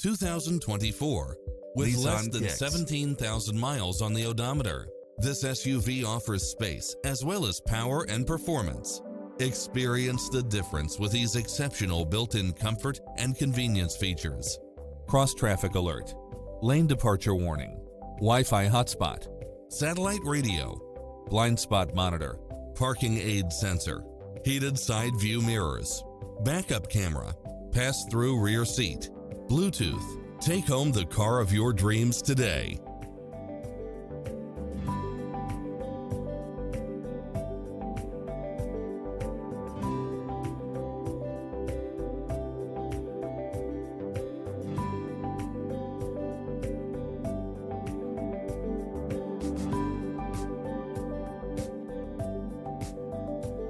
2024. With Nissan less than Kicks. 17,000 miles on the odometer, this SUV offers space as well as power and performance. Experience the difference with these exceptional built-in comfort and convenience features. Cross-traffic alert, lane departure warning, Wi-Fi hotspot, satellite radio, blind spot monitor, parking aid sensor, heated side view mirrors, backup camera, pass-through rear seat, Bluetooth. Take home the car of your dreams today.